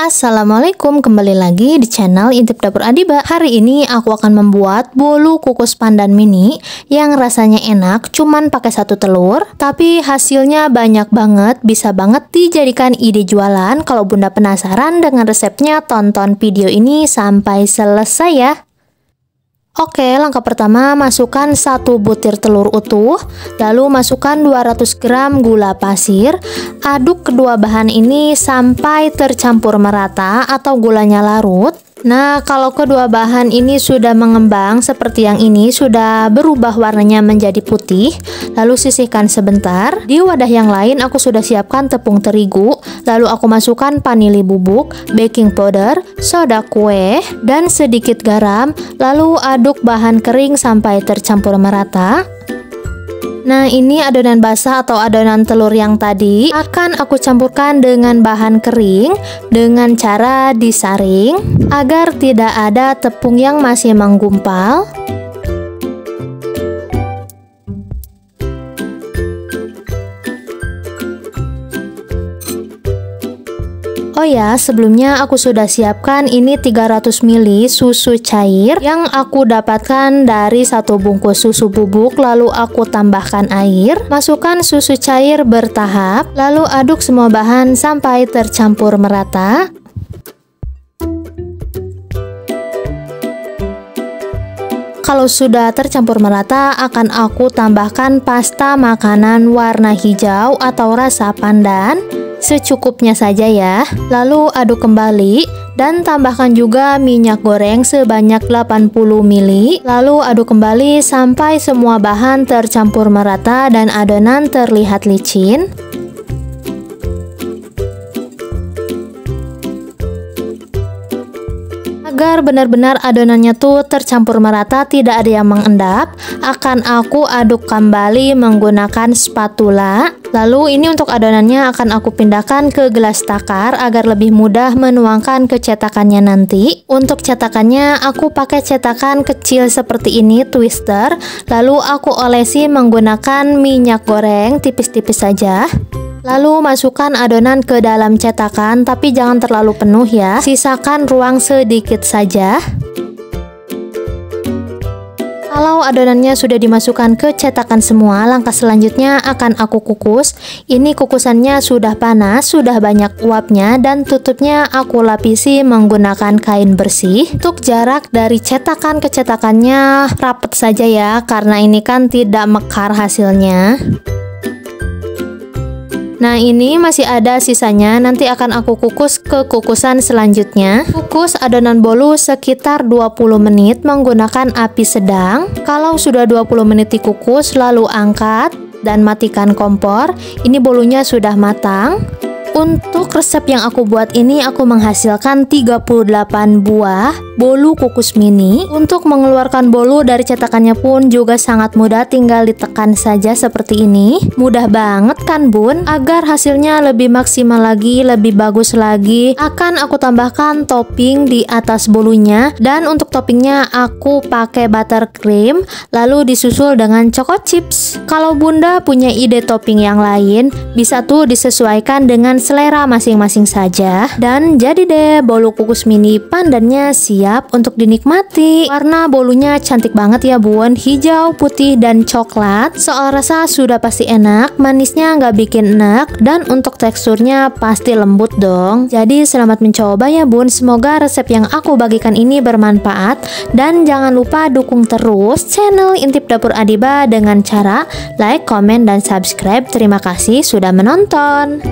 Assalamualaikum, kembali lagi di channel Intip Dapur Adiba. Hari ini aku akan membuat bolu kukus pandan mini yang rasanya enak, cuman pakai 1 telur, tapi hasilnya banyak banget, bisa banget dijadikan ide jualan. Kalau bunda penasaran dengan resepnya, tonton video ini sampai selesai ya. Oke, langkah pertama, masukkan 1 butir telur utuh, lalu masukkan 200 gram gula pasir. Aduk kedua bahan ini sampai tercampur merata atau gulanya larut. Nah, kalau kedua bahan ini sudah mengembang seperti yang ini, sudah berubah warnanya menjadi putih, lalu sisihkan sebentar. Di wadah yang lain aku sudah siapkan tepung terigu, lalu aku masukkan vanili bubuk, baking powder, soda kue, dan sedikit garam, lalu aduk bahan kering sampai tercampur merata. Nah, ini adonan basah atau adonan telur yang tadi akan aku campurkan dengan bahan kering dengan cara disaring agar tidak ada tepung yang masih menggumpal. Oh ya, sebelumnya aku sudah siapkan ini 300 ml susu cair yang aku dapatkan dari 1 bungkus susu bubuk, lalu aku tambahkan air. Masukkan susu cair bertahap, lalu aduk semua bahan sampai tercampur merata. Kalau sudah tercampur merata, akan aku tambahkan pasta makanan warna hijau atau rasa pandan. Secukupnya saja ya. Lalu aduk kembali dan tambahkan juga minyak goreng sebanyak 80 ml. Lalu aduk kembali sampai semua bahan tercampur merata dan adonan terlihat licin. Agar benar-benar adonannya tuh tercampur merata, tidak ada yang mengendap, akan aku aduk kembali menggunakan spatula. Lalu ini untuk adonannya akan aku pindahkan ke gelas takar agar lebih mudah menuangkan ke cetakannya nanti. Untuk cetakannya aku pakai cetakan kecil seperti ini, twister. Lalu aku olesi menggunakan minyak goreng tipis-tipis saja. Lalu masukkan adonan ke dalam cetakan, tapi jangan terlalu penuh ya, sisakan ruang sedikit saja. Kalau adonannya sudah dimasukkan ke cetakan semua, langkah selanjutnya akan aku kukus. Ini kukusannya sudah panas, sudah banyak uapnya, dan tutupnya aku lapisi menggunakan kain bersih. Untuk jarak dari cetakan ke cetakannya rapet saja ya, karena ini kan tidak mekar hasilnya. Nah, ini masih ada sisanya, nanti akan aku kukus ke kukusan selanjutnya. Kukus adonan bolu sekitar 20 menit menggunakan api sedang. Kalau sudah 20 menit dikukus, lalu angkat dan matikan kompor. Ini bolunya sudah matang. Untuk resep yang aku buat ini, aku menghasilkan 38 buah bolu kukus mini. Untuk mengeluarkan bolu dari cetakannya pun juga sangat mudah, tinggal ditekan saja seperti ini. Mudah banget kan bun? Agar hasilnya lebih maksimal lagi, lebih bagus lagi, akan aku tambahkan topping di atas bolunya. Dan untuk toppingnya aku pakai buttercream, lalu disusul dengan choco chips. Kalau bunda punya ide topping yang lain, bisa tuh disesuaikan dengan selera masing-masing saja. Dan jadi deh, bolu kukus mini pandannya siap untuk dinikmati. Warna bolunya cantik banget ya bun, hijau, putih, dan coklat. Soal rasa sudah pasti enak, manisnya nggak bikin enak, dan untuk teksturnya pasti lembut dong. Jadi selamat mencoba ya bun, semoga resep yang aku bagikan ini bermanfaat. Dan jangan lupa dukung terus channel Intip Dapur Adiba dengan cara like, komen, dan subscribe. Terima kasih sudah menonton.